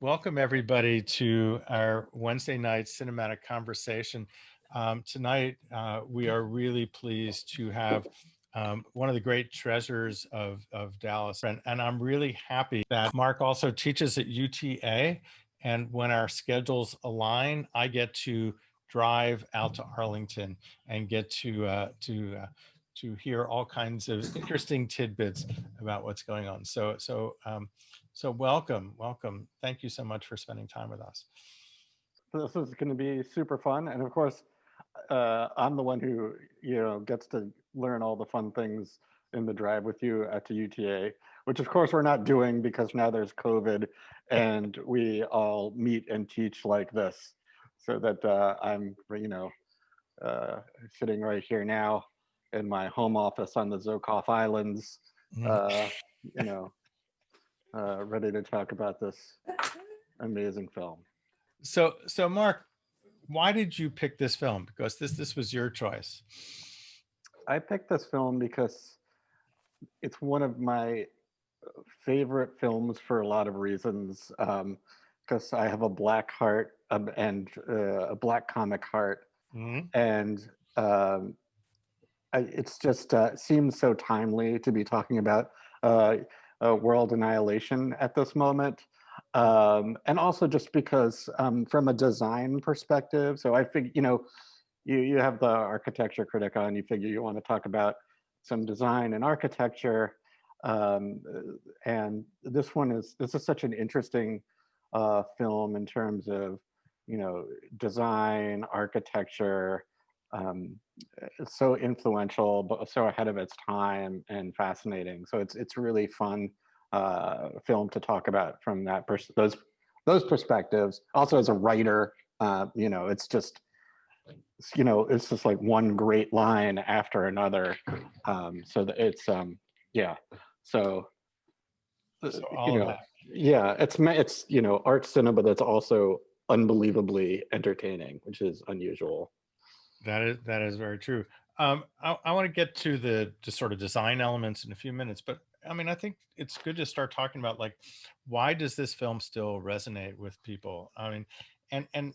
Welcome everybody to our Wednesday night cinematic conversation. Tonight, we are really pleased to have one of the great treasures of Dallas. And I'm really happy that Mark also teaches at UTA. And when our schedules align, I get to drive out to Arlington and get to hear all kinds of interesting tidbits about what's going on. So welcome. Thank you so much for spending time with us. This is going to be super fun, and of course, I'm the one who gets to learn all the fun things in the drive with you at the UTA, which of course we're not doing because now there's COVID, and we all meet and teach like this, so that I'm sitting right here now in my home office on the Zokoff Islands, Mhm. uh, you know, ready to talk about this amazing film. So Mark, why did you pick this film? Because this was your choice. I picked this film because it's one of my favorite films for a lot of reasons. Because I have a black heart and a black comic heart, Mhm. and it's just seems so timely to be talking about uh, world annihilation at this moment. And also just because from a design perspective, so I think you have the architecture critic on. You figure you want to talk about some design and architecture, um, and this is such an interesting film in terms of design, architecture. Um, it's so influential, but so ahead of its time and fascinating. So it's really fun film to talk about from those perspectives. Also, as a writer, it's just it's just like one great line after another. So that it's yeah. So So you all of know, that. yeah, it's art cinema that's also unbelievably entertaining, which is unusual. That is very true. I want to get to the just sort of design elements in a few minutes, but I mean, I think it's good to start talking about like why does this film still resonate with people? I mean, and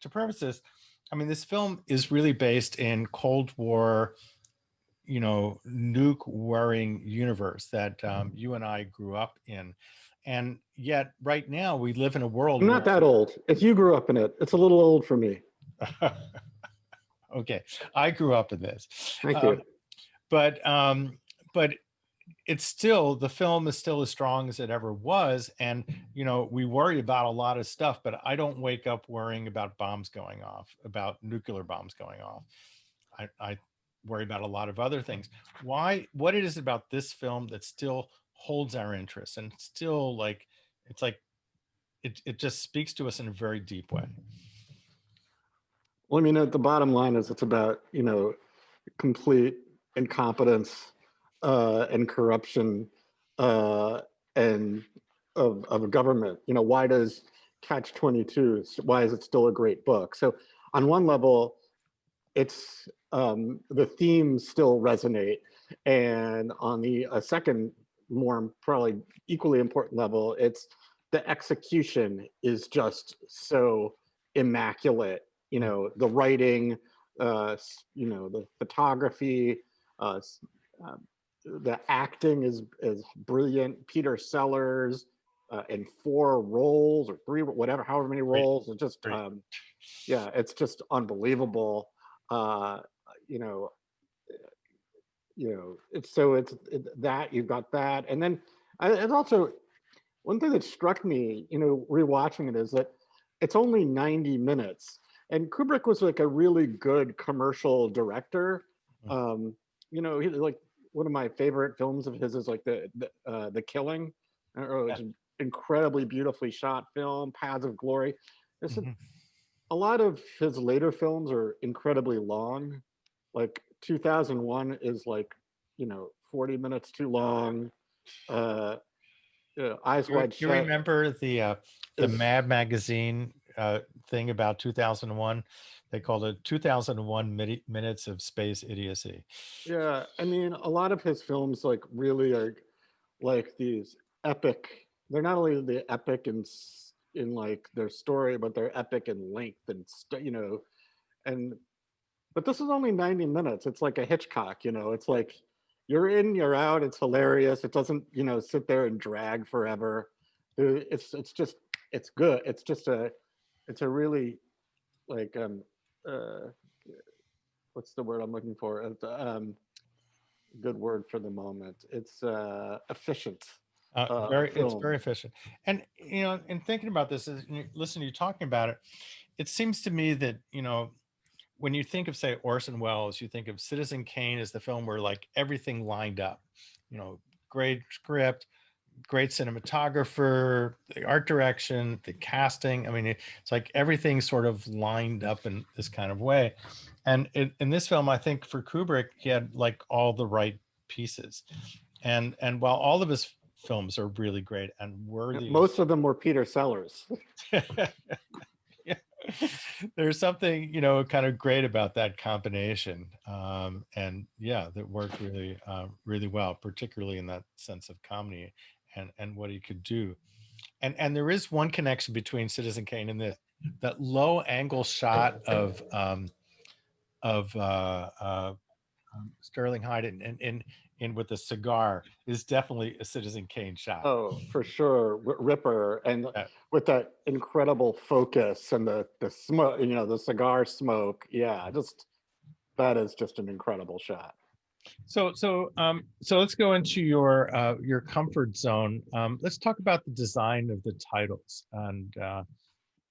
to preface this, I mean, this film is really based in Cold War, nuke worrying universe that you and I grew up in, and yet right now we live in a world I'm where not that old. If you grew up in it, it's a little old for me. okay, I grew up in this. Thank you. Um, but but it's still, the film is still as strong as it ever was, and we worry about a lot of stuff, but I don't wake up worrying about bombs going off, about nuclear bombs going off. I worry about a lot of other things. Why? What it is about this film that still holds our interest, and still like it's like it just speaks to us in a very deep way. Well, I mean, at the bottom line is it's about complete incompetence and corruption uh, and of a government. Why does Catch 22? Why is it still a great book? So on one level, it's the themes still resonate, and on the second, more probably equally important level, it's the execution is just so immaculate. The writing, the photography, uh, uh, the acting is brilliant. Peter Sellers in four roles or three, whatever, however many Great, roles, it's just great. yeah, it's just unbelievable. Uh, you know, that you've got that, and then and also one thing that struck me, rewatching it is that it's only 90 minutes, and Kubrick was like a really good commercial director. He like one of my favorite films of his is like the Killing. Yeah. It's an incredibly beautifully shot film, Paths of Glory. It's Mhm. a lot of his later films are incredibly long. Like 2001 is like 40 minutes too long. uh Eyes Wide You Shut remember the is, Mad Magazine thing about 2001? They called it 2001 minutes of space idiocy. yeah, I mean, a lot of his films like really are like these epic, they're not only the epic and in like their story, but they're epic in length and and but this is only 90 minutes. It's like a Hitchcock, it's like you're in, you're out. It's hilarious. It doesn't, sit there and drag forever. It's just it's good. It's a really like uh what's the word I'm looking for? Good word for the moment. It's efficient It's film. very efficient. And, in thinking about this, as you listen to you talking about it, it seems to me that, when you think of, say, Orson Welles, you think of Citizen Kane as the film where like everything lined up, great script, great cinematographer, the art direction, the casting. I mean, it's like everything sort of lined up in this kind of way. And in this film, I think for Kubrick, he had like all the right pieces. And while all of his films are really great and worthy of Most of them were Peter Sellers. yeah. There's something kind of great about that combination, and yeah, that worked really really well, particularly in that sense of comedy and what he could do. And there is one connection between Citizen Kane and this, that low angle shot of Sterling Hayden in with the cigar is definitely a Citizen Kane shot. Oh, for sure, Ripper, and Uh, with that incredible focus and the smoke, the cigar smoke. Yeah, just that is just an incredible shot. So let's go into your comfort zone. Let's talk about the design of the titles, and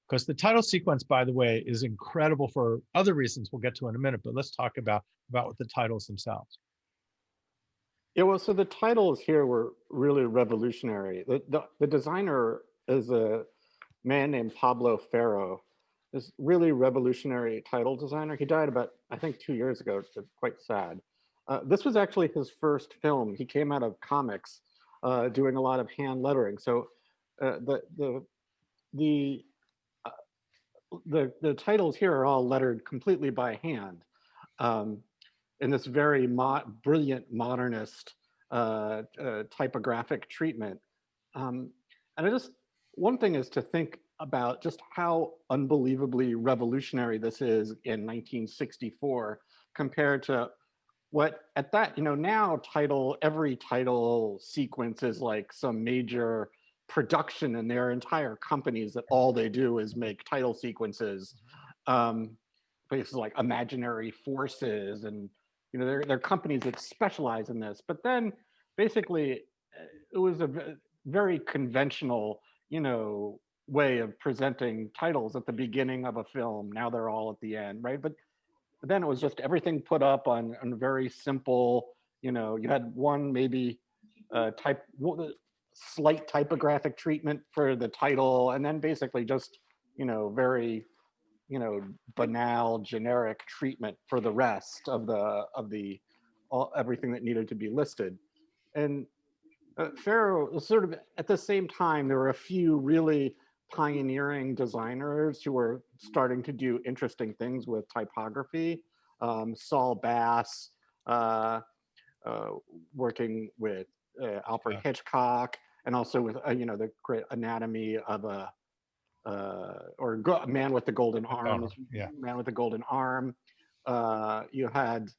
because the title sequence, by the way, is incredible for other reasons we'll get to in a minute. But let's talk about the titles themselves. Yeah, well, so the titles here were really revolutionary. The designer is a man named Pablo Ferro, this really revolutionary title designer. He died about, I think, 2 years ago. It's quite sad. This was actually his first film. He came out of comics, doing a lot of hand lettering. So the the the titles here are all lettered completely by hand, um, in this very brilliant modernist typographic treatment. And I just, one thing is to think about just how unbelievably revolutionary this is in 1964 compared to what at that, now every title sequence is like some major production, and there are entire companies that all they do is make title sequences. Places like Imaginary Forces, and they're companies that specialize in this. But then basically it was a very conventional, way of presenting titles at the beginning of a film. Now they're all at the end, right? But then it was just everything put up on very simple, you had one maybe slight typographic treatment for the title, and then basically just, very, banal generic treatment for the rest of the everything that needed to be listed. And Pharaoh, sort of at the same time, there were a few really pioneering designers who were starting to do interesting things with typography. Saul Bass, uh, working with Alfred Hitchcock, and also with the great Anatomy of a Man with the Golden Arm. Yeah. Man with the Golden Arm. You had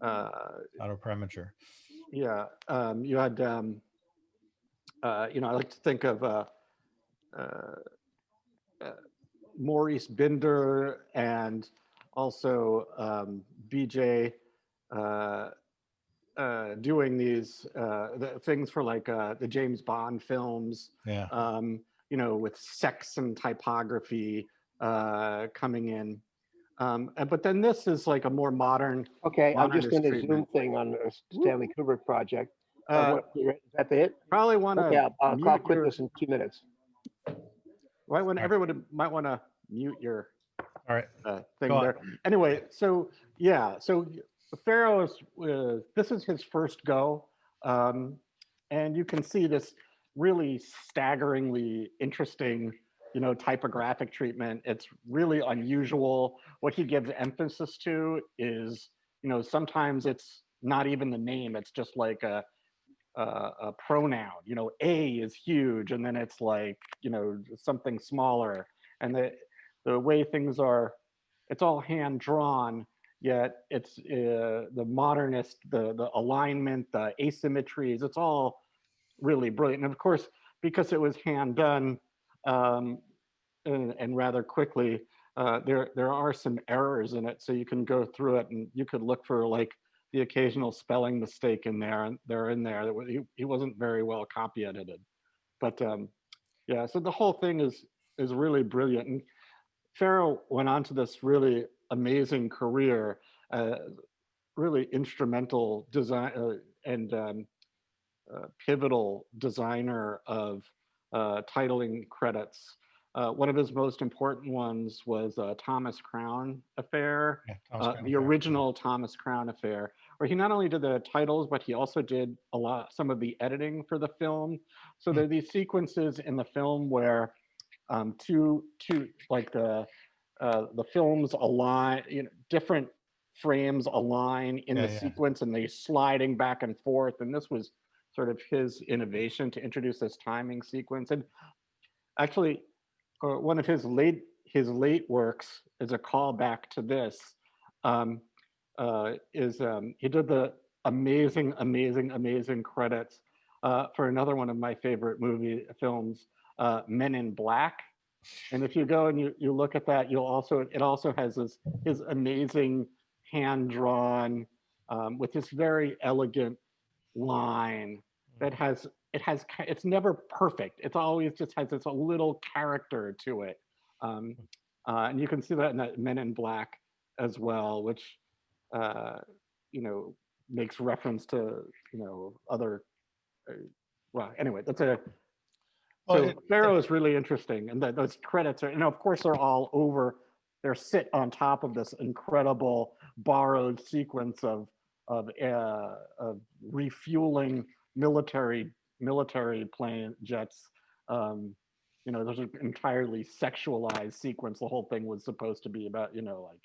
Auto Premature. yeah, you had I like to think of Maurice Binder, and also BJ uh, doing these things for like the James Bond films, Yeah. With sex and typography coming in. But then this is like a more modern. Okay, I'm just modernist in a treatment. Zoom thing on a Stanley Kubrick project. Is that it? Probably want to Okay, I'll mute quit your. this in 2 minutes. Everyone might want to mute your All right. thing there. Anyway, so yeah, so Pharaoh is this is his first go, and you can see this really staggeringly interesting, typographic treatment. It's really unusual. What he gives emphasis to is, sometimes it's not even the name. It's just like a pronoun. You know, a is huge, and then it's like, you know, something smaller. And the way things are, it's all hand drawn. Yet it's the modernist, the alignment, the asymmetries. It's all really brilliant. And of course, because it was hand done, um, and rather quickly, there are some errors in it. So you can go through it and you could look for like the occasional spelling mistake in there, and they're in there. He wasn't very well copy edited, but yeah. So the whole thing is really brilliant. And Farrow went on to this really amazing career, really instrumental design and pivotal designer of titling credits. One of his most important ones was Thomas Crown Affair, Yeah, Thomas Crown the Affair. original Thomas Crown Affair, where he not only did the titles, but he also did some of the editing for the film. So there are these sequences in the film where two like the films align, you know, different frames align in the Yeah. sequence, and they sliding back and forth. And this was sort of his innovation to introduce this timing sequence. And actually, one of his late works is a callback to this. He did the amazing credits for another one of my favorite films, Men in Black. And if you go and you look at that, it also has his amazing hand drawn with this very elegant line that it's never perfect. It's always just has this a little character to it. And you can see that in that Men in Black as well, which uh, you know, makes reference to, you know, other well, anyway, that's a Well, so Pharaoh is really interesting, and those credits are, and of course, they're all over. They're sit on top of this incredible borrowed sequence of refueling military plane jets. You know, there's an entirely sexualized sequence. The whole thing was supposed to be about, you know, like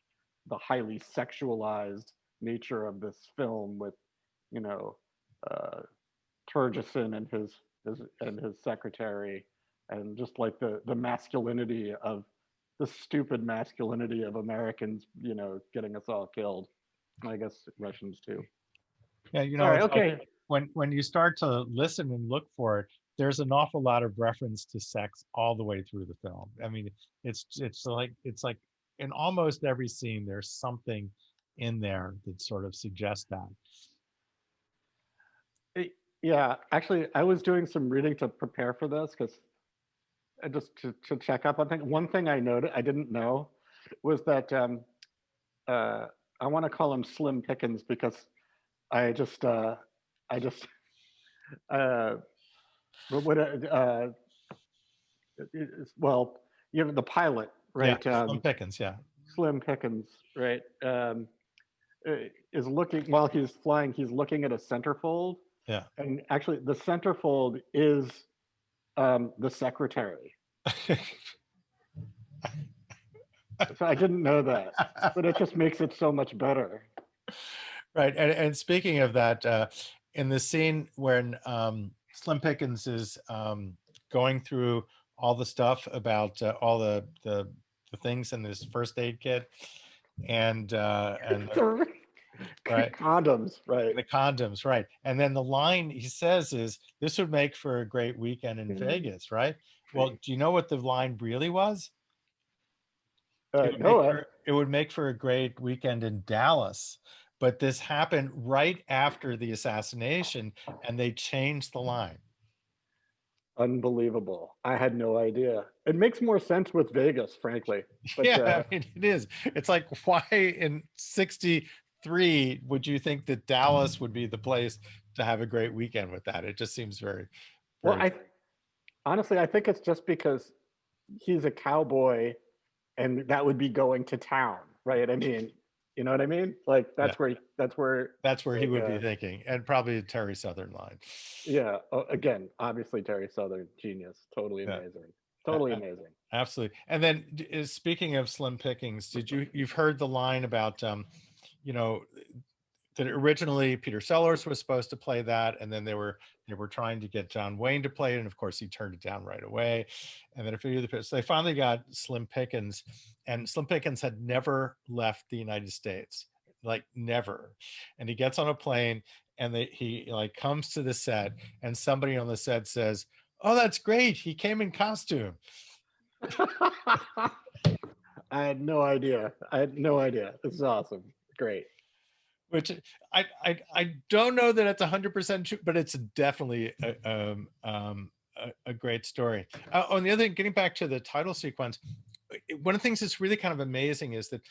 the highly sexualized nature of this film with, you know, uh, Turgison and his secretary, and just like the masculinity of the stupid masculinity of Americans, you know, getting us all killed. I guess Russians too. yeah, you All know, right, it's like okay. when you start to listen and look for it, there's an awful lot of reference to sex all the way through the film. I mean, it's like in almost every scene there's something in there that sort of suggests that. Yeah, actually, I was doing some reading to prepare for this because just to check up on things. One thing I didn't know was that uh, I want to call him Slim Pickens because I just I just uh, what well, you know, the pilot, Yeah, right? Slim Pickens. Yeah, Slim Pickens, right? Is looking while he's flying. He's looking at a centerfold, yeah. and actually, the centerfold is the secretary. So I didn't know that, but it just makes it so much better. Right. And speaking of that, in the scene when Slim Pickens is going through all the stuff about all the things in this first aid kit, and right, Condoms, right? the condoms, right, and then the line he says is, "This would make for a great weekend in Vegas," right? Well, do you know what the line really was? No, It would make for a great weekend in Dallas. But this happened right after the assassination, and they changed the line. unbelievable. I had no idea. It makes more sense with Vegas, frankly. But Yeah, I mean, it is. It's like, why in 63 would you think that Dallas would be the place to have a great weekend with that? It just seems very, well, very. I honestly I think it's just because he's a cowboy, and that would be going to town, right? I mean, you know what I mean? Like Yeah, that's where that's where he like would be thinking, and probably a Terry Southern line. yeah. Again, obviously Terry Southern, genius, totally Yeah. amazing, totally amazing. Absolutely. And then speaking of Slim Pickings, you've heard the line about, you know, that originally Peter Sellers was supposed to play that, and then they were trying to get John Wayne to play it, and of course he turned it down right away. And then a few of the so they finally got Slim Pickens, and Slim Pickens had never left the United States, like never. And he gets on a plane, and he like comes to the set, and somebody on the set says, "Oh, that's great! He came in costume." I had no idea. I had no idea. This is awesome. Great. Which I don't know that it's 100% true, but it's definitely a great story. On the other thing, getting back to the title sequence, one of the things that's really kind of amazing is that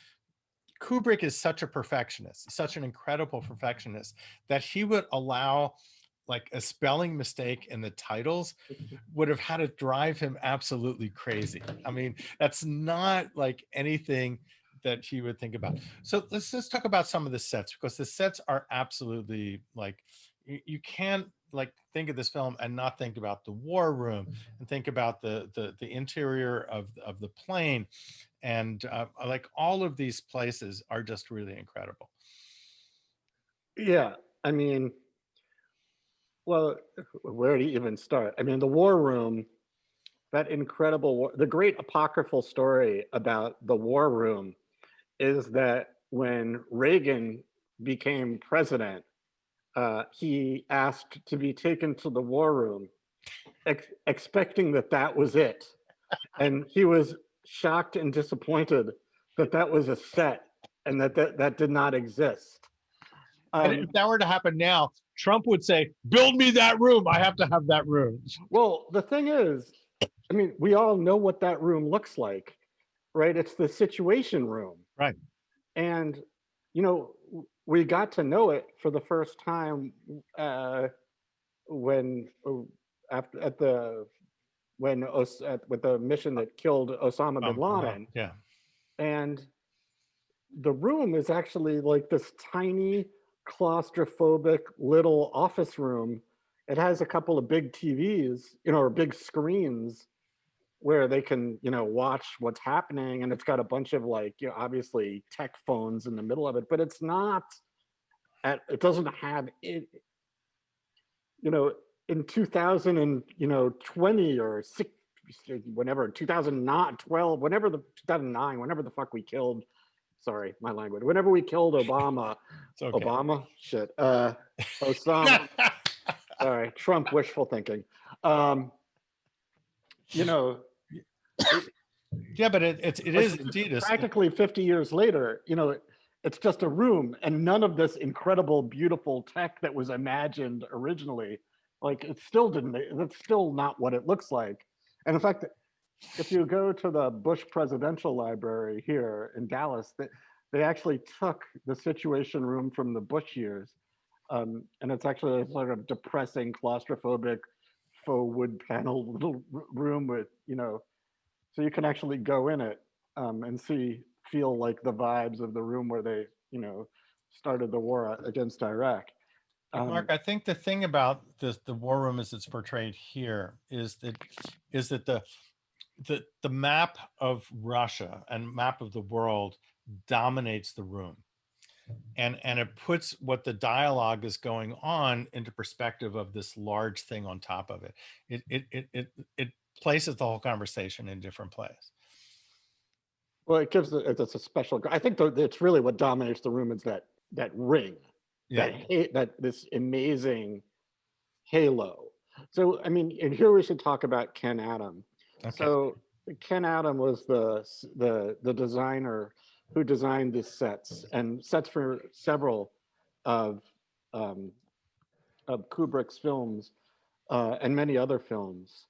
Kubrick is such a perfectionist, such an incredible perfectionist, that he would allow like a spelling mistake in the titles would have had to drive him absolutely crazy. I mean, that's not like anything that he would think about. So let's talk about some of the sets, because the sets are absolutely like, you can't like think of this film and not think about the war room and think about the interior of the plane, and like all of these places are just really incredible. Yeah. I mean, well, where do you even start? I mean, the war room, that incredible war, the great apocryphal story about the war room is that when Reagan became president, he asked to be taken to the war room, expecting that that was it. And he was shocked and disappointed that that was a set and that did not exist. And if that were to happen now, Trump would say, "Build me that room. I have to have that room." Well, the thing is, I mean, we all know what that room looks like, right? It's the Situation Room. Right. And, you know, we got to know it for the first time when after at the when with the mission that killed Osama bin Laden. Yeah. And the room is actually like this tiny claustrophobic little office room. It has a couple of big TVs, you know, or big screens where they can, you know, watch what's happening. And it's got a bunch of like, you know, obviously tech phones in the middle of it, but it's not it doesn't have it, you know, in 2000 and, you know, 20 or 6, whenever, 2009, 12, whenever 2009, whenever the fuck we killed, sorry, my language, whenever we killed Obama, Okay. Obama, shit, Osama, sorry, Trump wishful thinking. You know, yeah, but it is indeed practically 50 years later, you know, it's just a room and none of this incredible, beautiful tech that was imagined originally. Like it's still not what it looks like. And in fact, if you go to the Bush Presidential Library here in Dallas, they actually took the Situation Room from the Bush years. And it's actually a sort of depressing, claustrophobic, faux wood panel little room with, you know, so you can actually go in it and feel like the vibes of the room where they, you know, started the war against Iraq. Mark, I think the thing about the war room as it's portrayed here is that the map of Russia and map of the world dominates the room, and it puts what the dialogue is going on into perspective of this large thing on top of it. It places the whole conversation in a different place. Well, it gives it's a special. I think it's really what dominates the room is that ring, Yeah. that this amazing halo. So I mean, and here we should talk about Ken Adam. Okay. So Ken Adam was the designer who designed these sets and sets for several of Kubrick's films and many other films.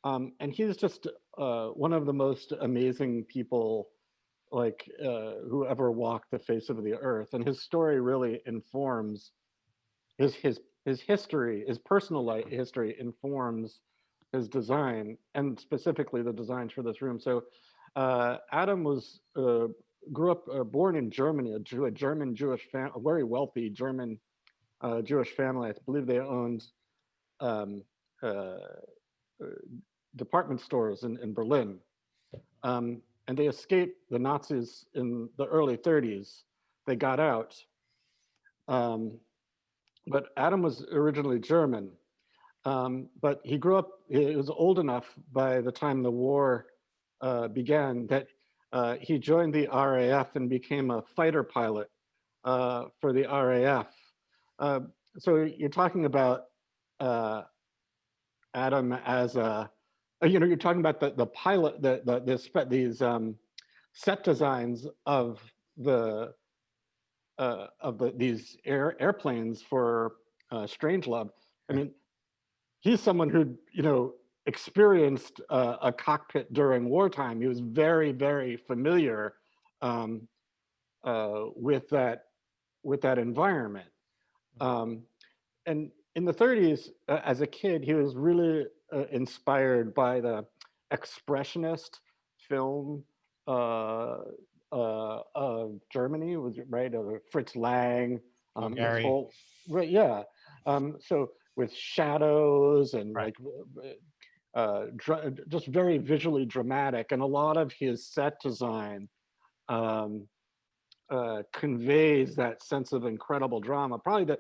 And he's just one of the most amazing people like who ever walked the face of the earth. And his story really informs his history, his personal life history informs his design, and specifically the designs for this room. So Adam was grew up born in Germany, a German Jewish family, a very wealthy German Jewish family. I believe they owned um, uh, department stores in Berlin. And they escaped the Nazis in the early 30s. They got out. But Adam was originally German. But he grew up, he was old enough by the time the war began that he joined the RAF and became a fighter pilot for the RAF. So you're talking about Adam as a, you're talking about the pilot, these set designs of these airplanes for Strangelove. I mean, he's someone who experienced a cockpit during wartime. He was very, very familiar with that environment. And in the 30s, as a kid, he was really inspired by the expressionist film of Germany, was it right? Fritz Lang, Gary. right? Yeah. So with shadows and right. just very visually dramatic, and a lot of his set design conveys that sense of incredible drama. Probably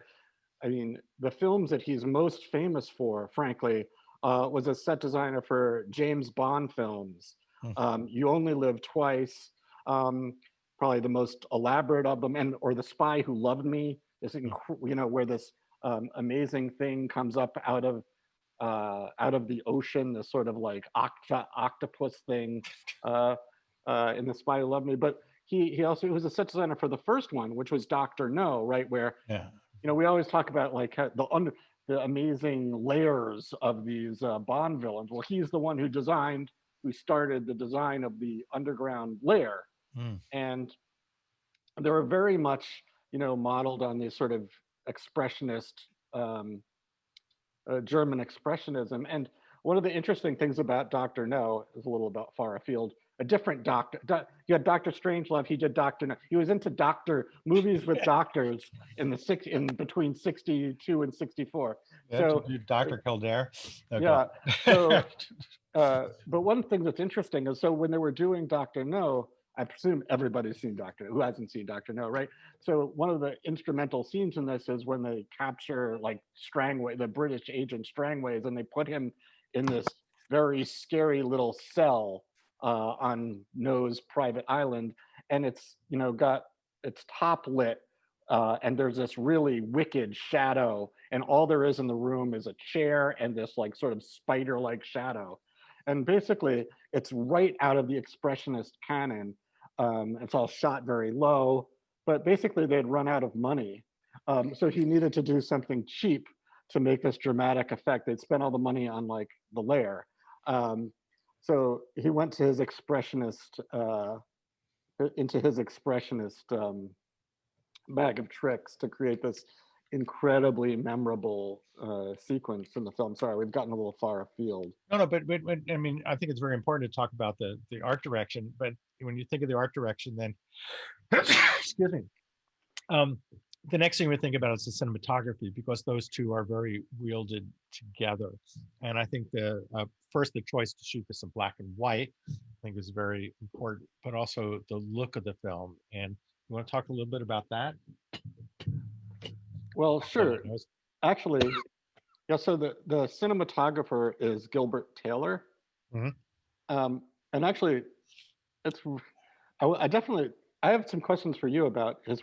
the films that he's most famous for, frankly, was a set designer for James Bond films. You Only Live Twice, probably the most elaborate of them, or The Spy Who Loved Me, is where this amazing thing comes up out of the ocean, this sort of like octopus thing in The Spy Who Loved Me. But he also was a set designer for the first one, which was Dr. No, right? Where we always talk about like the amazing layers of these Bond villains. Well, he's the one who started the design of the underground lair, and they were very much modeled on this sort of expressionist German expressionism. And one of the interesting things about Dr. No is a little about far afield. A different doctor. You had Dr. Strangelove. He did Dr. No. He was into movies with doctors in between 62 and 64. Yeah, so Dr. Kildare. Okay. Yeah. So, but one thing that's interesting is, so when they were doing Dr. No, I presume everybody's seen Dr. No. Who hasn't seen Dr. No, right? So one of the instrumental scenes in this is when they capture like Strangway, the British agent Strangways, and they put him in this very scary little cell on No's private island, and it's top lit, and there's this really wicked shadow, and all there is in the room is a chair and this like sort of spider-like shadow, and basically it's right out of the expressionist canon. It's all shot very low, but basically they'd run out of money, so he needed to do something cheap to make this dramatic effect. They'd spent all the money on like the lair. So he went to his expressionist, bag of tricks to create this incredibly memorable sequence in the film. Sorry, we've gotten a little far afield. No, but I mean, I think it's very important to talk about the art direction. But when you think of the art direction, then excuse me, the next thing we think about is the cinematography, because those two are very wielded together. And I think the choice to shoot this in black and white, I think, is very important, but also the look of the film. And you want to talk a little bit about that? Well, sure. Actually, yeah. So the cinematographer is Gilbert Taylor, and actually, I have some questions for you about his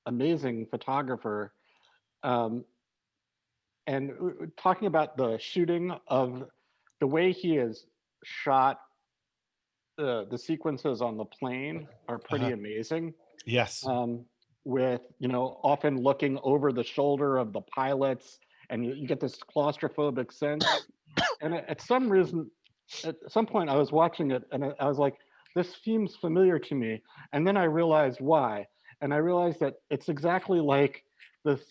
amazing photographer, and talking about the shooting of the way he has shot the sequences on the plane are pretty amazing. Yes. With often looking over the shoulder of the pilots, and you get this claustrophobic sense. And at some point I was watching it and I was like, this seems familiar to me. And then I realized why. And I realized that it's exactly like this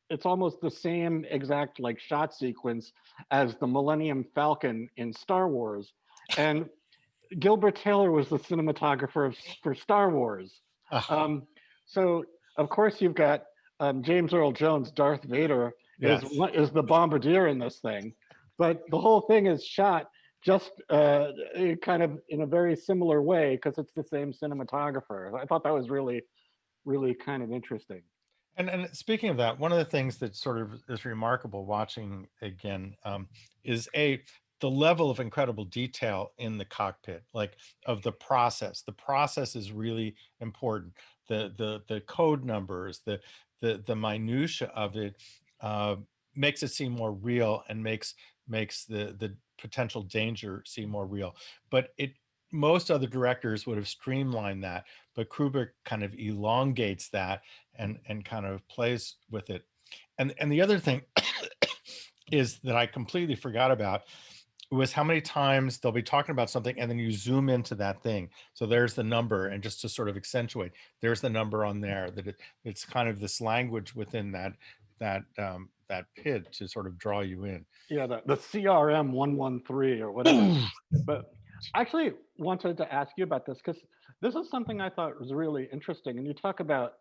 it's almost the same exact like shot sequence as the Millennium Falcon in Star Wars. And Gilbert Taylor was the cinematographer for Star Wars. So of course you've got James Earl Jones, Darth Vader, is the bombardier in this thing, but the whole thing is shot just kind of in a very similar way because it's the same cinematographer. I thought that was really really kind of interesting. And speaking of that, one of the things that sort of is remarkable watching again is the level of incredible detail in the cockpit, like of the process. The process is really important. The code numbers, the minutia of it uh, makes it seem more real and makes the potential danger seem more real. But most other directors would have streamlined that, but Kubrick kind of elongates that and kind of plays with it. And the other thing is that I completely forgot about was how many times they'll be talking about something and then you zoom into that thing. So there's the number, and just to sort of accentuate, there's the number on there. It's kind of this language within that PID to sort of draw you in. Yeah, the CRM 113 or whatever. But I actually wanted to ask you about this because this is something I thought was really interesting. And you talk about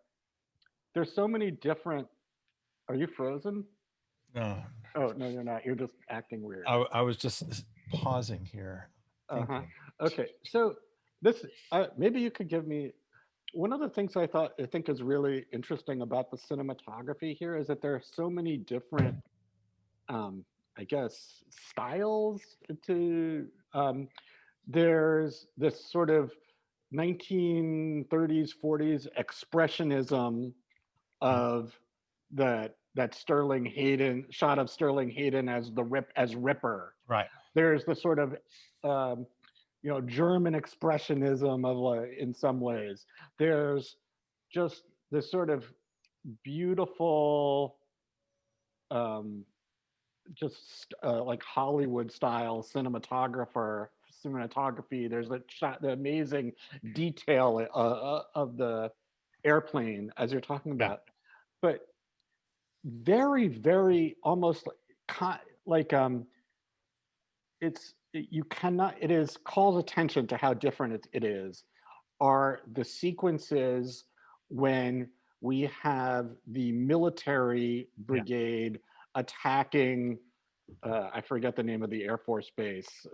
there's so many different. Are you frozen? No, Oh no, you're not. You're just acting weird. I was just pausing here. Uh-huh. Thinking. Okay, so this maybe you could give me one of the things I think is really interesting about the cinematography here is that there are so many different I guess styles to there's this sort of 1930s 40s expressionism of that Sterling Hayden shot of Sterling Hayden as Ripper. Right. There's the sort of um, German expressionism of in some ways. There's just this sort of beautiful, um, just like Hollywood style cinematography. There's the amazing detail of the airplane as you're talking Yeah. about, but very, very almost like you cannot. It is calls attention to how different it is. Are the sequences when we have the military brigade attacking I forget the name of the Air Force base.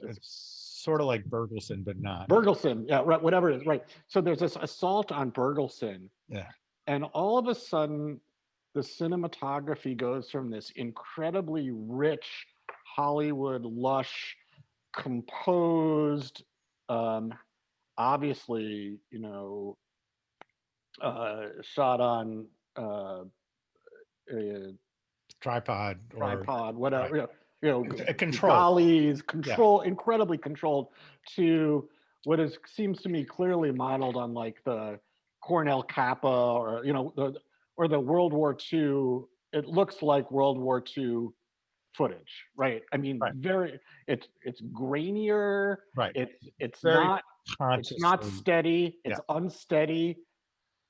It's sort of like Bergelsen, but not. Bergelsen, yeah, right, whatever it is, right. So there's this assault on Bergelsen, Yeah. and all of a sudden, the cinematography goes from this incredibly rich, Hollywood, lush, composed, obviously, shot on a Tripod or tripod, whatever, right. Control. dollies, Yeah. incredibly controlled, to what seems to me clearly modeled on like the Cornell Kappa or the World War II. It looks like World War II footage, right? I mean, Right. it's grainier. Right. It's Very not consciously. steady. It's Yeah. unsteady.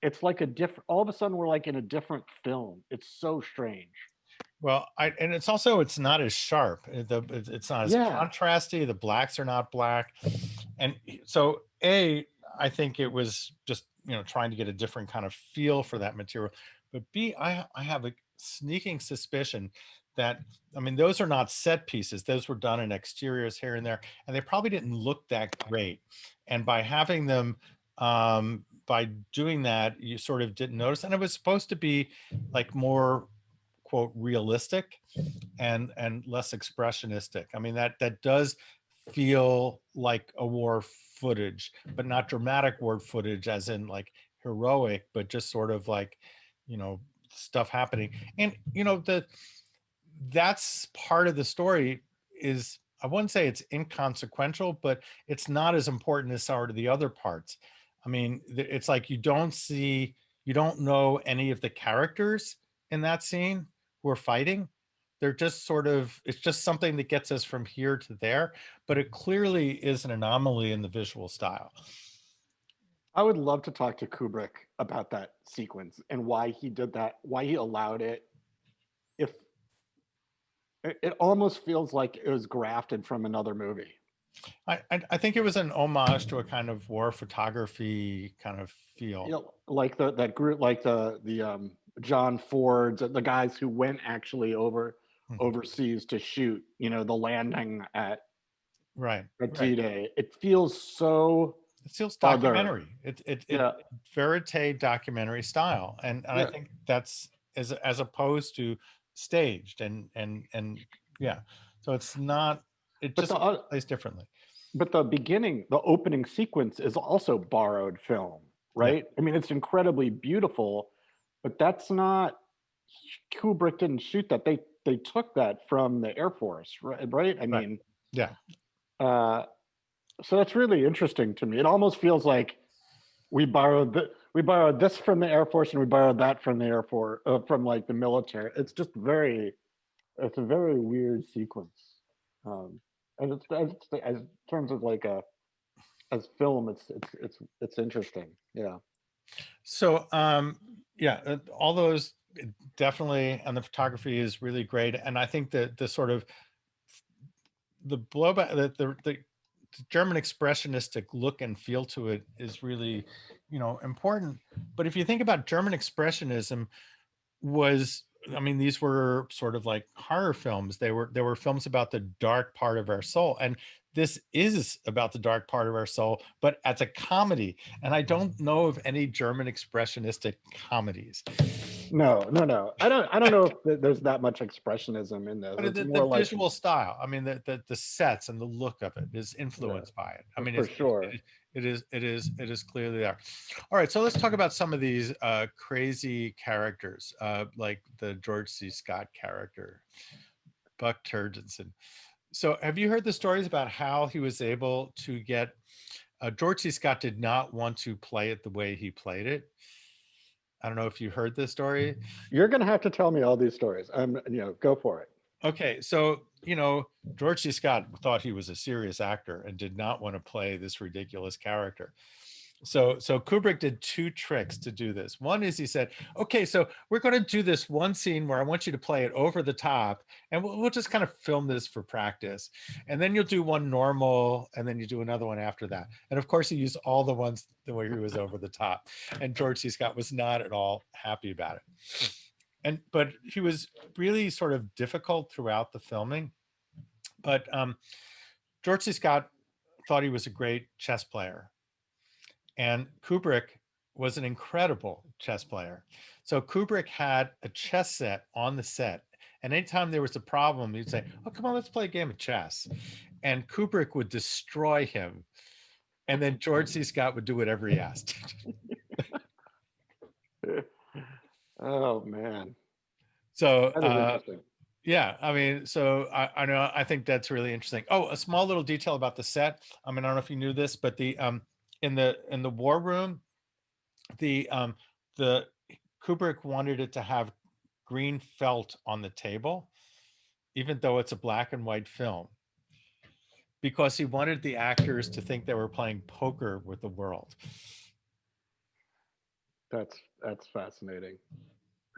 It's like a different. All of a sudden, we're like in a different film. It's so strange. Well, and it's not as sharp. It's not as contrasty. The blacks are not black, and so I think it was just trying to get a different kind of feel for that material. But B, I have a sneaking suspicion that those are not set pieces. Those were done in exteriors here and there, and they probably didn't look that great. And by having them, by doing that, you sort of didn't notice. And it was supposed to be like more quote realistic and less expressionistic. That does feel like a war footage, but not dramatic war footage as in like heroic, but just sort of like stuff happening. And that's part of the story. Is I wouldn't say it's inconsequential, but it's not as important as some of the other parts. It's like you don't know any of the characters in that scene who are fighting. They're just it's just something that gets us from here to there, but it clearly is an anomaly in the visual style. I would love to talk to Kubrick about that sequence and why he did that, why he allowed it. If it almost feels like it was grafted from another movie. I think it was an homage to a kind of war photography kind of feel. Like that group, like the John Fords, the guys who went actually overseas to shoot, the landing at Right. D-Day. It feels so It feels other. documentary. It Yeah. verite documentary style, and I Yeah. think that's as opposed to staged and yeah. So it's not. It But just the plays differently. but the beginning, the opening sequence is also borrowed film, Yeah. right? I mean, it's incredibly beautiful, but that's not, Kubrick didn't shoot that. They took that from the Air Force, right? Right? I Right. mean, Yeah. uh, so that's really interesting to me. It almost feels like we borrowed this from the Air Force and we borrowed that from the Air Force, from like the military. It's just it's a very weird sequence. Um, and as in terms of like a as film, it's interesting. Yeah. So yeah, all those definitely, and the photography is really great. And I think that the sort of the blowback, the German expressionistic look and feel to it is really, important. But if you think about German expressionism, was I mean, these were sort of like horror films. There were films about the dark part of our soul, and this is about the dark part of our soul, but as a comedy. And I don't know of any German expressionistic comedies. No. I don't know if there's that much expressionism in this. But It's the more like, visual style, I mean, the sets and the look of it is yeah, influenced by it. I mean, for sure. it is clearly there. All right, so let's talk about some of these crazy characters, like the George C. Scott character, Buck Turgidson. So, have you heard the stories about how he was able to get? George C. Scott did not want to play it the way he played it. I don't know if you heard this story. You're gonna have to tell me all these stories. Go for it. Okay, so George C. Scott thought he was a serious actor and did not want to play this ridiculous character. So Kubrick did two tricks to do this. One is he said, "Okay, so we're going to do this one scene where I want you to play it over the top, and we'll just kind of film this for practice, and then you'll do one normal, and then you do another one after that." And of course, he used all the ones the way he was over the top, and George C. Scott was not at all happy about it. But he was really sort of difficult throughout the filming. But George C. Scott thought he was a great chess player, and Kubrick was an incredible chess player. So Kubrick had a chess set on the set, and anytime there was a problem, he'd say, "Oh, come on, let's play a game of chess," and Kubrick would destroy him, and then George C. Scott would do whatever he asked. Oh man, So that is interesting. yeah, I mean, so I know, I think that's really interesting. Oh, a small little detail about the set. I mean, I don't know if you knew this, but the in the war room, the Kubrick wanted it to have green felt on the table, even though it's a black and white film, because he wanted the actors to think they were playing poker with the world. That's fascinating.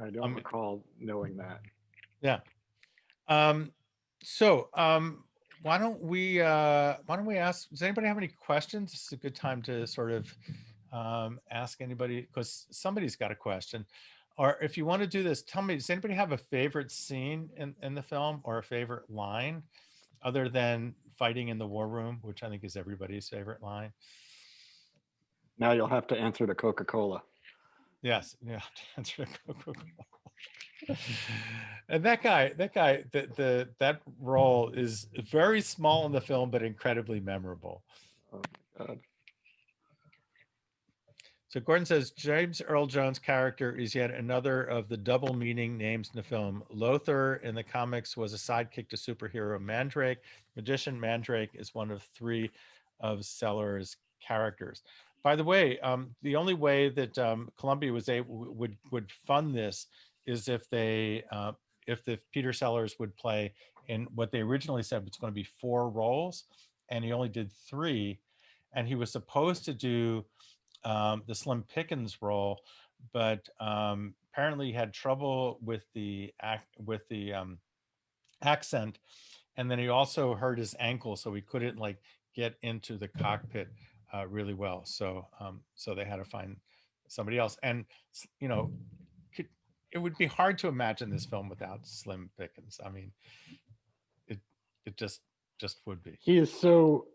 I don't Um, recall knowing that. yeah. Um, so why don't we ask, does anybody have any questions? This is a good time to sort of ask anybody, because somebody's got a question. Or if you want to do this, tell me, does anybody have a favorite scene in the film, or a favorite line other than fighting in the war room, which I think is everybody's favorite line? Now you'll have to answer to Coca-Cola. Yes, yeah. Answer the Coca-Cola. And that role is very small in the film, but incredibly memorable. Oh my God. So Gordon says James Earl Jones' character is yet another of the double meaning names in the film. Lothar in the comics was a sidekick to superhero Mandrake. Magician Mandrake is one of three of Sellers' characters. By the way, the only way that Columbia was able would fund this is if the Peter Sellers would play in what they originally said was going to be 4 roles, and he only did 3, and he was supposed to do the Slim Pickens role, but apparently he had trouble with the accent, and then he also hurt his ankle, so he couldn't like get into the cockpit really well. So they had to find somebody else, and you know, it would be hard to imagine this film without Slim Pickens. I mean, it it just would be. He is so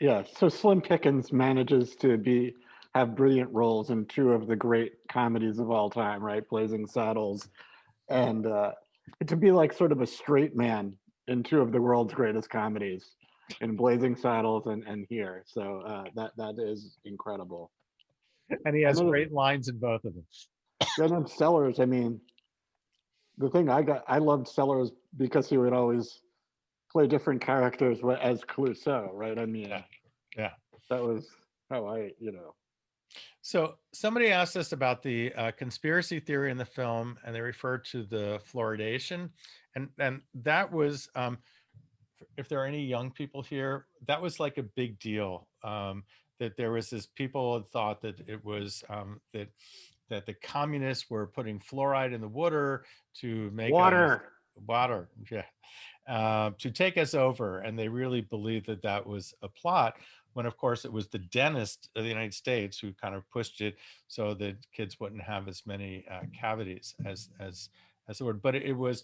Yeah, so Slim Pickens manages to have brilliant roles in two of the great comedies of all time, right? Blazing Saddles, and to be like sort of a straight man in two of the world's greatest comedies, in Blazing Saddles and here. So that is incredible. And he And has then, great lines in both of them. then Sellers, I mean, the thing I loved Sellers because he would always play different characters as Clouseau, right? I mean, Yeah. that was how I. So somebody asked us about the conspiracy theory in the film, and they referred to the fluoridation, and that was, if there are any young people here, that was like a big deal. That there was this, people had thought that it was that the communists were putting fluoride in the water to make us water, to take us over, and they really believed that that was a plot. When of course it was the dentist of the United States who kind of pushed it so that kids wouldn't have as many cavities as the word. But it was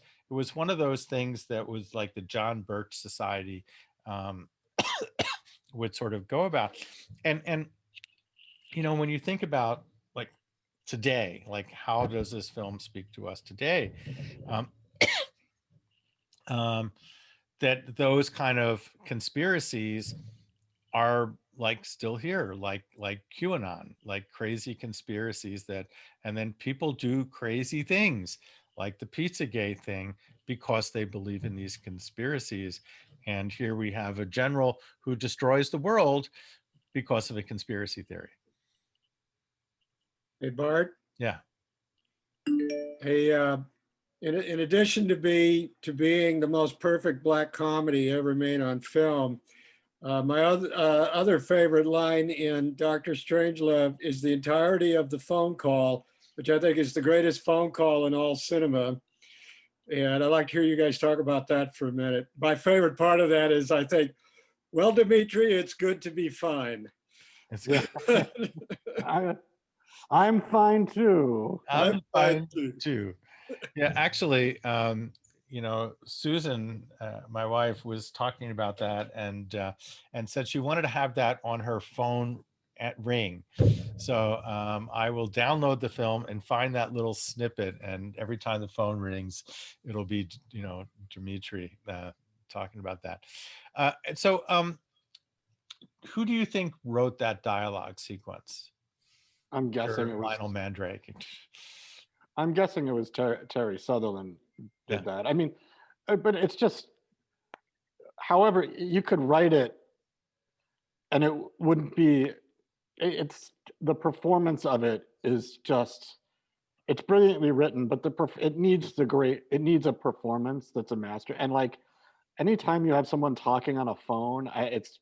one of those things that was like the John Birch Society um, would sort of go about, and you know, when you think about like today, like how does this film speak to us today? Um, um, that those kind of conspiracies are like still here, like QAnon, like crazy conspiracies that, and then people do crazy things like the Pizzagate thing because they believe in these conspiracies. And here we have a general who destroys the world because of a conspiracy theory. Hey, Bart. Yeah. Hey, in addition to being the most perfect black comedy ever made on film, my other favorite line in Dr. Strangelove is the entirety of the phone call, which I think is the greatest phone call in all cinema. And I'd like to hear you guys talk about that for a minute. My favorite part of that is, I think, well, Dimitri, it's good to be fine. It's I'm fine too. I'm fine too. Yeah, actually, you know, Susan, my wife, was talking about that, and said she wanted to have that on her phone at ring. So I will download the film and find that little snippet, and every time the phone rings, it'll be, you know, Dimitri talking about that. So who do you think wrote that dialogue sequence? I'm guessing it was Lionel Mandrake. I'm guessing it was Terry Sutherland did Yeah. that. I mean, but it's just, however, you could write it and it wouldn't be, it's the performance of it is just, it's brilliantly written, but it needs it needs a performance that's a master. And like, anytime you have someone talking on a phone, it's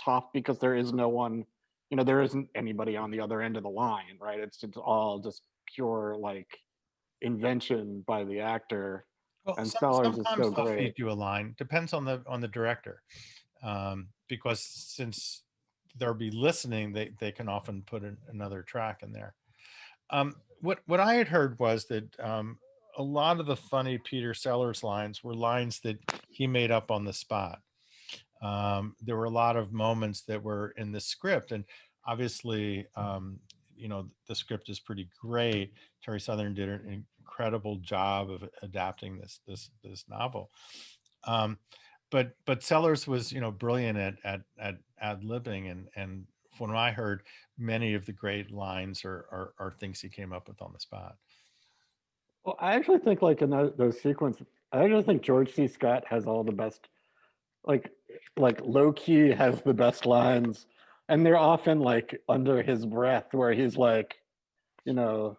tough because there is no one, you know, there isn't anybody on the other end of the line, right? It's all just pure like invention by the actor. Well, And Sellers is sometimes so they'll feed great. you a line. Depends on the director, because since they'll be listening, they can often put another track in there. What I had heard was that a lot of the funny Peter Sellers lines were lines that he made up on the spot. There were a lot of moments that were in the script, and obviously, you know, the script is pretty great. Terry Southern did an incredible job of adapting this novel. But Sellers was, you know, brilliant at ad-libbing, and from what I heard, many of the great lines are things he came up with on the spot. Well, I actually think like in those sequences, I actually think George C. Scott has all the best, like low key has the best lines, and they're often like under his breath, where he's like, you know,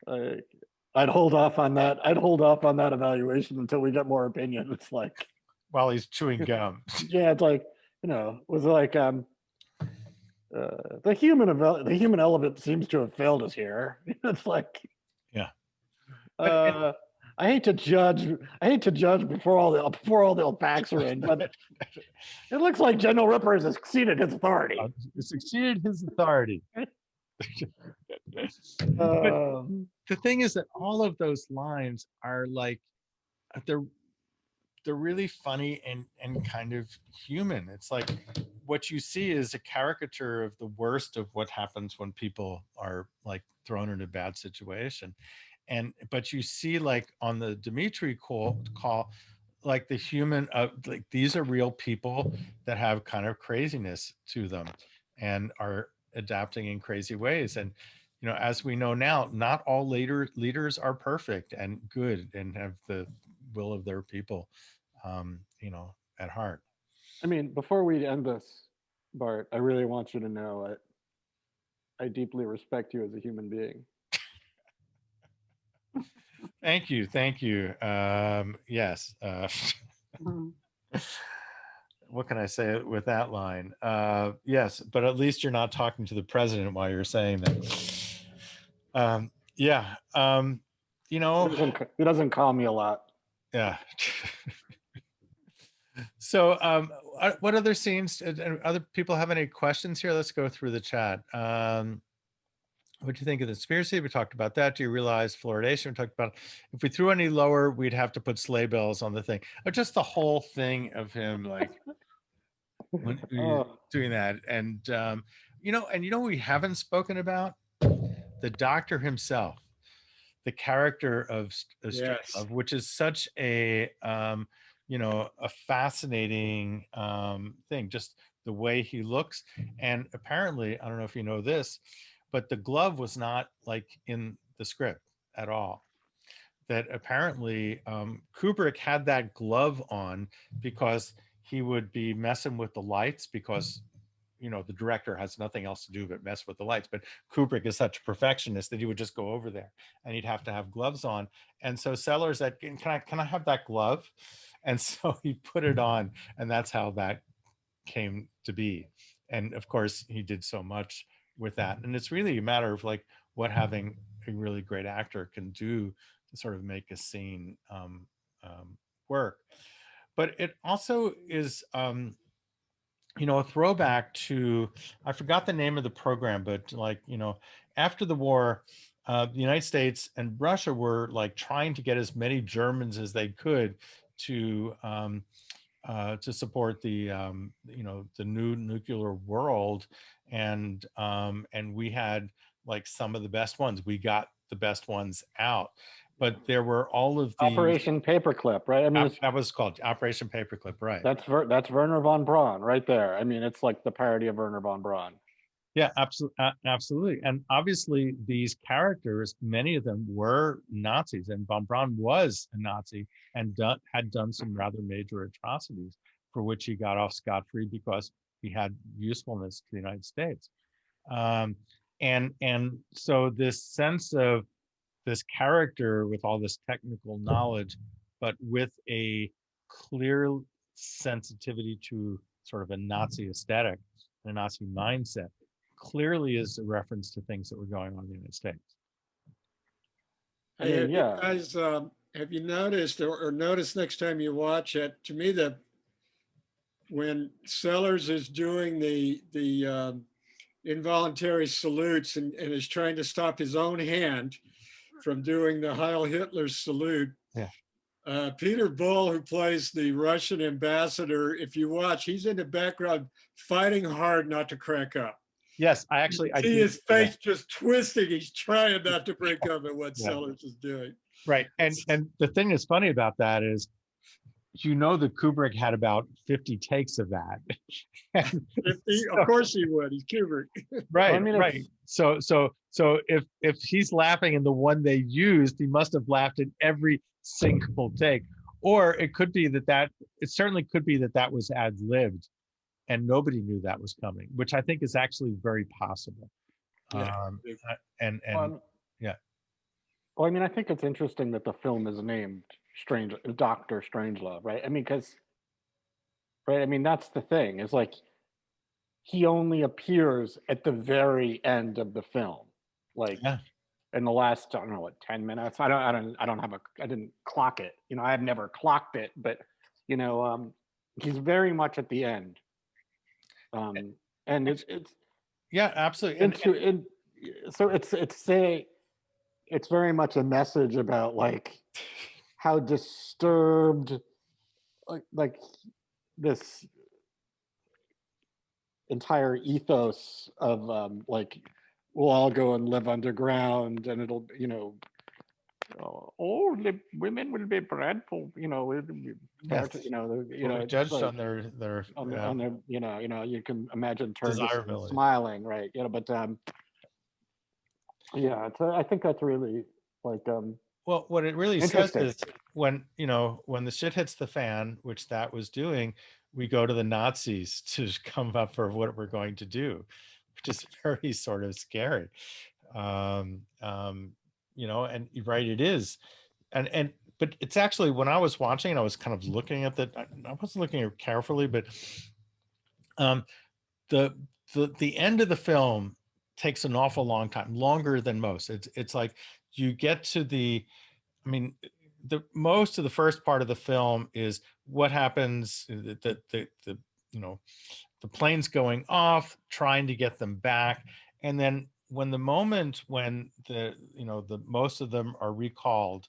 I'd hold off on that. I'd hold off on that evaluation until we get more opinion. It's like While he's chewing gum. yeah, it's like, you know, it was like the human element seems to have failed us here. It's like Yeah. I hate to judge. I hate to judge before all the facts are in, but it looks like General Ripper has exceeded his authority. It's exceeded his authority. But the thing is that all of those lines are like, they're really funny and kind of human. It's like what you see is a caricature of the worst of what happens when people are like thrown in a bad situation. And but you see, like on the Dimitri call, like the human, like these are real people that have kind of craziness to them and are adapting in crazy ways. And you know, as we know now, not all leaders are perfect and good and have the will of their people, you know, at heart. I mean, before we end this, Bart, I really want you to know I deeply respect you as a human being. Thank you, thank you. Yes. What can I say with that line? Yes, but at least you're not talking to the president while you're saying that. Yeah. You know, He doesn't call me a lot. yeah. So, what other scenes? Other people have any questions here? Let's go through the chat. What do you think of the conspiracy? We talked about that. Do you realize fluoridation? We talked about if we threw any lower, we'd have to put sleigh bells on the thing. Or just the whole thing of him, like when doing that. And you know, we haven't spoken about the doctor himself, the character of Strangelove, which is such a you know, a fascinating thing, just the way he looks. And apparently, I don't know if you know this, but the glove was not like in the script at all. That apparently Kubrick had that glove on because he would be messing with the lights, because you know the director has nothing else to do but mess with the lights, but Kubrick is such a perfectionist that he would just go over there and he'd have to have gloves on. And so Sellers said, can I have that glove? And so he put it on, and that's how that came to be. And of course he did so much with that, and it's really a matter of like what having a really great actor can do to sort of make a scene work. But it also is you know, a throwback to, I forgot the name of the program, but like, you know, after the war, the United States and Russia were like trying to get as many Germans as they could to support the you know, the new nuclear world. And we had like some of the best ones. We got the best ones out, but there were all of these. Operation Paperclip, right? I mean, That was called Operation Paperclip, right? That's Werner von Braun right there. I mean, it's like the parody of Werner von Braun. Yeah, absolutely, absolutely. And obviously, these characters, many of them were Nazis, and von Braun was a Nazi and had done some rather major atrocities for which he got off scot-free because he had usefulness to the United States. And so this sense of this character with all this technical knowledge, but with a clear sensitivity to sort of a Nazi aesthetic, a Nazi mindset, clearly is a reference to things that were going on in the United States. Hey, yeah. You guys, have you noticed or notice next time you watch it, to me, that when Sellers is doing the involuntary salutes and is trying to stop his own hand from doing the Heil Hitler salute, yeah. Peter Bull, who plays the Russian ambassador, if you watch, he's in the background fighting hard not to crack up. Yes, I see his face just twisting. He's trying not to break up at what Sellers is doing. Right, and the thing that's funny about that is, you know, that Kubrick had about 50 takes of that. 50, so, of course he would. He's Kubrick. Right, well, I mean, right. So if he's laughing in the one they used, he must have laughed in every single take. Or it could be that it certainly could be that was ad-libbed, and nobody knew that was coming, which I think is actually very possible. Yeah. Yeah. Well, I mean, I think it's interesting that the film is named Dr. Strangelove, right? I mean, because, right? I mean, that's the thing. Is like he only appears at the very end of the film, like in the last, I don't know what, 10 minutes. I didn't clock it. You know, I've never clocked it, but you know, he's very much at the end. And it's yeah, absolutely. So it's very much a message about like how disturbed like this entire ethos of like we'll all go and live underground, and it'll, you know, women will be dreadful, you know, Yes. you know, you Will know, be it's judged like on their on their, you know, you can imagine Turgis desirability. smiling, right? You know, but yeah, it's, I think that's really like Well, what it really says interesting. is when, you know, when the shit hits the fan, which that was doing, we go to the Nazis to come up for what we're going to do, which is very sort of scary. Um, um, you know, and right, it is. And but it's actually, when I was watching, I was kind of looking at I wasn't looking at it carefully, but um, the the end of the film takes an awful long time, longer than most. It's like you get to the, I mean, the most of the first part of the film is what happens, the you know, the planes going off, trying to get them back, and then when the moment when the, you know, the most of them are recalled,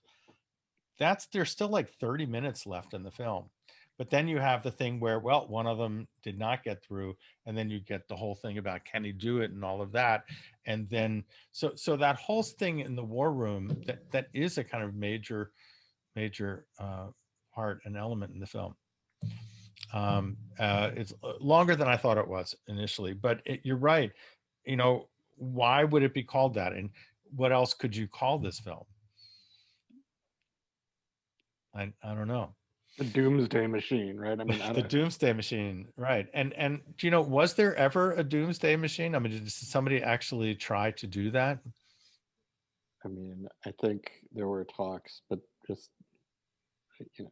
that's, there's still like 30 minutes left in the film. But then you have the thing where, well, one of them did not get through, and then you get the whole thing about can he do it and all of that. And then so that whole thing in the war room, that is a kind of major part and element in the film. It's longer than I thought it was initially, but you're right. You know, why would it be called that? And what else could you call this film? I don't know. The doomsday machine, right? I mean, The doomsday machine, right? And do you know, was there ever a doomsday machine? I mean, did somebody actually try to do that? I mean, I think there were talks, but just, you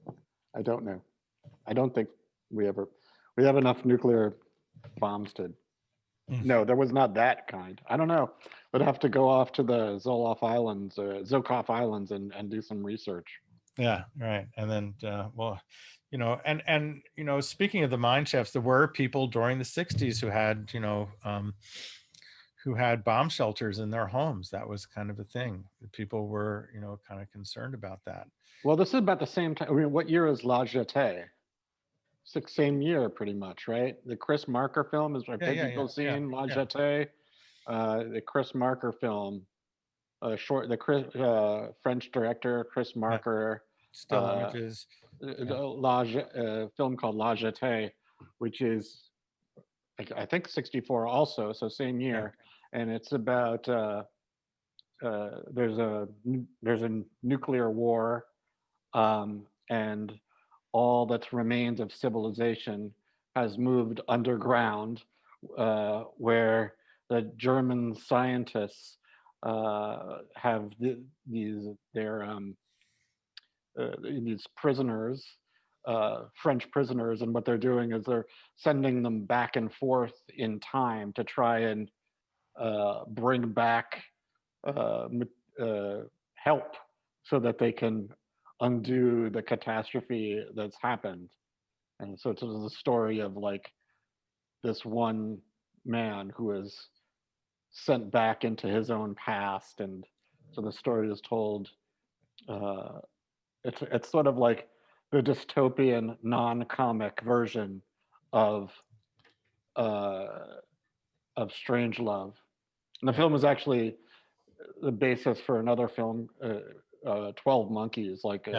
know, I don't know. I don't think we have enough nuclear bombs to. Mm. No, there was not that kind. I don't know. We'd have to go off to the Zolkov Islands, and do some research. Yeah, right. And then, well, you know, and you know, speaking of the mine shafts, there were people during the '60s who had, you know, who had bomb shelters in their homes. That was kind of a thing. People were, you know, kind of concerned about that. Well, this is about the same time. I mean, what year is La Jetée? Same year, pretty much, right? The Chris Marker film is. Have people seen La Yeah. Jetée? The Chris Marker film, French director Chris Yeah. Marker, Still images. film called La Jetée, which is I think 64 also, so same year, and it's about there's a nuclear war, and all that remains of civilization has moved underground, where the German scientists have these prisoners, French prisoners, and what they're doing is they're sending them back and forth in time to try and bring back help so that they can undo the catastrophe that's happened. And so it's a story of like this one man who is sent back into his own past, and so the story is told. Uh, it's sort of like the dystopian non-comic version of uh, Strangelove. And the film is actually the basis for another film, 12 Monkeys, like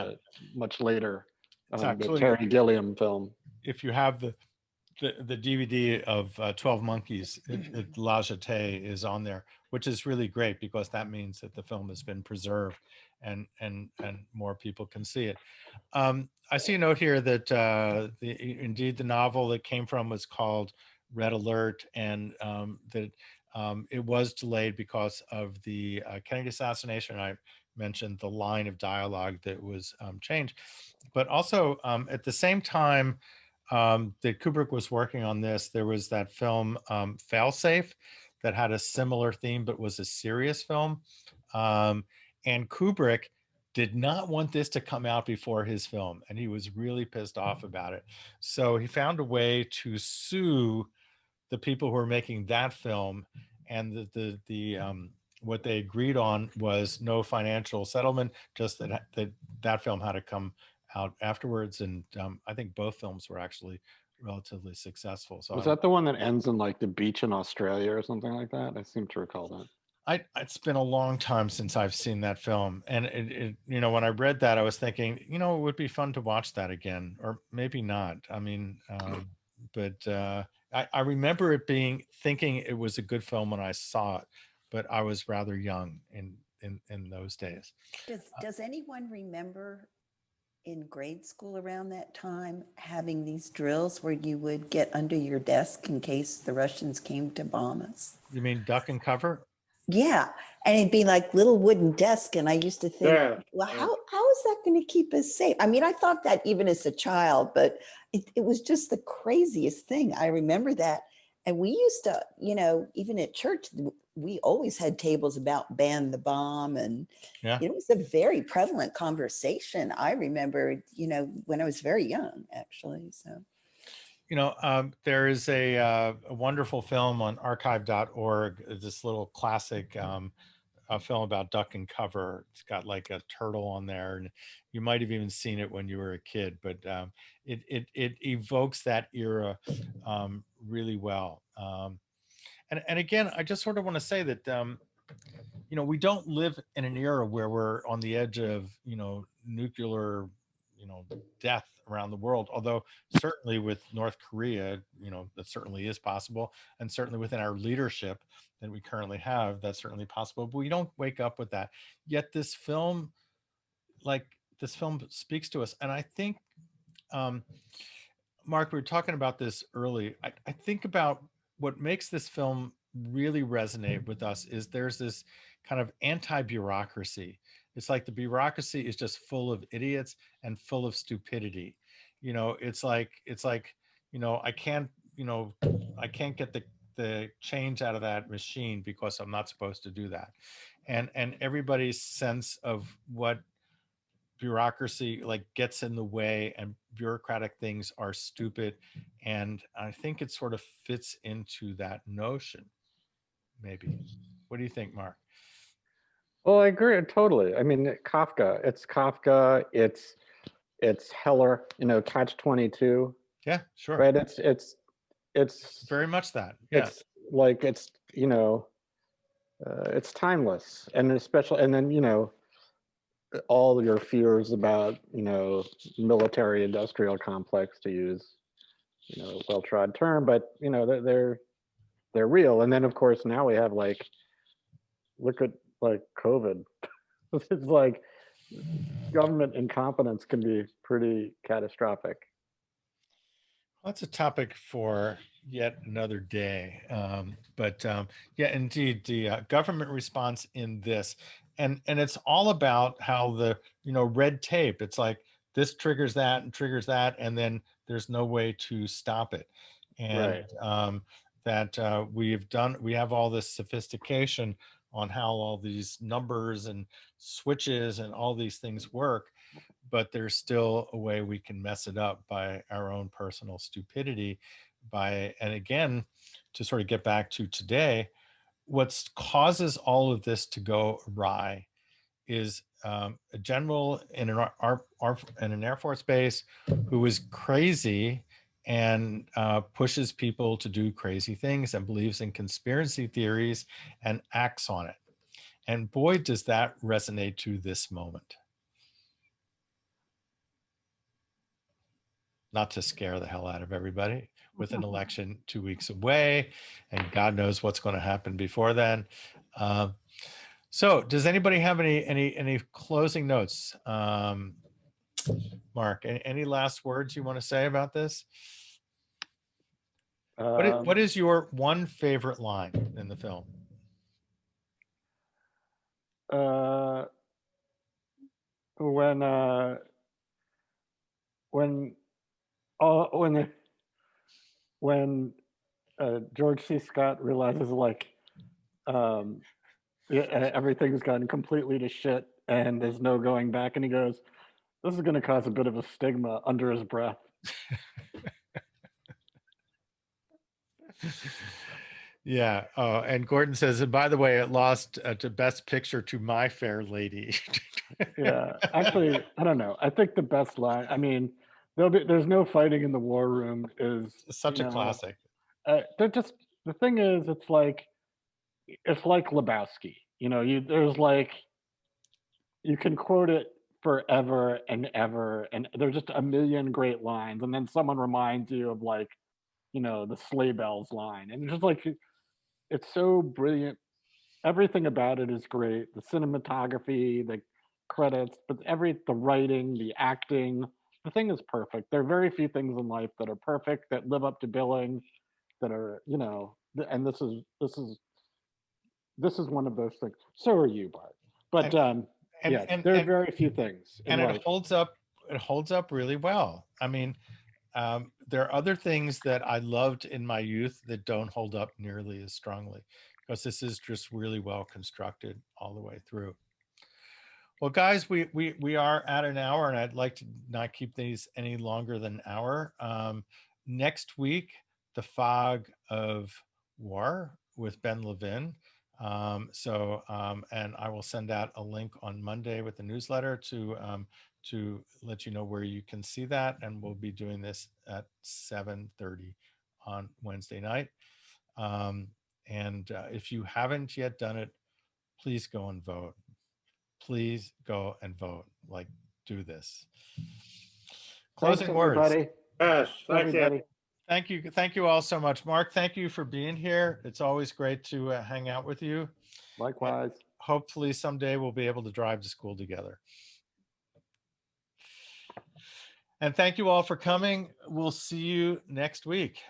much later, It's the actually, Terry Gilliam film. if you have the DVD of 12 Monkeys, La Jetée is on there, which is really great because that means that the film has been preserved and more people can see it. I see a note here that indeed the novel that came from was called Red Alert, and that it was delayed because of the Kennedy assassination. I mentioned the line of dialogue that was changed, but also at the same time that Kubrick was working on this, there was that film Failsafe that had a similar theme but was a serious film. And Kubrick did not want this to come out before his film, and he was really pissed off about it. So he found a way to sue the people who were making that film, and what they agreed on was no financial settlement, just that film had to come out afterwards. And I think both films were actually relatively successful. So Was that the one that ends in like the beach in Australia or something like that? I seem to recall that. it's been a long time since I've seen that film, and you know, when I read that, I was thinking, you know, it would be fun to watch that again, or maybe not. I mean, but I remember it thinking it was a good film when I saw it, but I was rather young in those days. Does anyone remember in grade school around that time having these drills where you would get under your desk in case the Russians came to bomb us? You mean duck and cover? Yeah, and it'd be like little wooden desk, and I used to think, Yeah. well, how is that going to keep us safe? I mean, I thought that even as a child, but it was just the craziest thing. I remember that, and we used to, you know, even at church, we always had tables about ban the bomb, and Yeah. it was a very prevalent conversation. I remember, you know, when I was very young, actually. So. You know, there is a wonderful film on archive.org, this little classic a film about duck and cover. It's got like a turtle on there, and you might have even seen it when you were a kid, but it evokes that era really well. And again, I just sort of want to say that you know, we don't live in an era where we're on the edge of, you know, nuclear, you know, death around the world. Although certainly with North Korea, you know, that certainly is possible, and certainly within our leadership that we currently have, that's certainly possible. But we don't wake up with that. Yet this film, like this film, speaks to us, and I think, um, Mark, we were talking about this early. I think about what makes this film really resonate with us is there's this kind of anti-bureaucracy. It's like the bureaucracy is just full of idiots and full of stupidity. You know, it's like, you know, I can't get the change out of that machine because I'm not supposed to do that. And everybody's sense of what bureaucracy like gets in the way, and bureaucratic things are stupid, and I think it sort of fits into that notion. Maybe, what do you think, Mark? Well, I agree totally. I mean, Kafka. It's Kafka. It's Heller. You know, Catch 22. Yeah, sure. Right. It's Very much that. Yeah. it's like it's you know it's timeless, and especially, and then you know all your fears about you know military industrial complex, to use you know well trod term, but you know they're real. And then of course now we have like look at like COVID. It's like government incompetence can be pretty catastrophic. Well, that's a topic for yet another day. But yeah, indeed, the government response in this, and it's all about how the, you know, red tape. It's like this triggers that and triggers that, and then there's no way to stop it. And Right. that we have all this sophistication on how all these numbers and switches and all these things work, but there's still a way we can mess it up by our own personal stupidity. And again, to sort of get back to today, what causes all of this to go awry is a general in an Air Force base who is crazy and pushes people to do crazy things and believes in conspiracy theories and acts on it. And boy, does that resonate to this moment. Not to scare the hell out of everybody with an election 2 weeks away, and God knows what's going to happen before then. So does anybody have any closing notes? Mark, any last words you want to say about this? What is your one favorite line in the film? When George C. Scott realizes like everything's gotten completely to shit and there's no going back, and he goes, "This is going to cause a bit of a stigma," under his breath. Yeah. Oh, and Gordon says, and by the way, it lost to Best Picture to My Fair Lady. Yeah, actually, I don't know. I think the best line, I mean, There's no fighting in the war room is, Such you a know, classic. they're just, the thing is, it's like Lebowski, you know, there's like, you can quote it forever and ever, and there's just a million great lines, and then someone reminds you of like, you know, the sleigh bells line, and it's just like, it's so brilliant. Everything about it is great. The cinematography, the credits, but the writing, the acting, the thing is perfect. There are very few things in life that are perfect, that live up to billing, that are, you know, and this is one of those things. So are you, Bart. But And yeah, and there are and very few things in and life. it holds up really well. I mean, there are other things that I loved in my youth that don't hold up nearly as strongly, because this is just really well constructed all the way through. Well, guys, we are at an hour, and I'd like to not keep these any longer than an hour. Next week, The Fog of War with Ben Levin. And I will send out a link on Monday with the newsletter to let you know where you can see that, and we'll be doing this at 7:30 on Wednesday night. If you haven't yet done it, please go and vote. Please go and vote. Like, do this. Thanks, Closing words. everybody. Yes, thanks, Everybody. Thank you all so much. Mark, thank you for being here. It's always great to hang out with you. Likewise. Hopefully someday we'll be able to drive to school together. And thank you all for coming. We'll see you next week.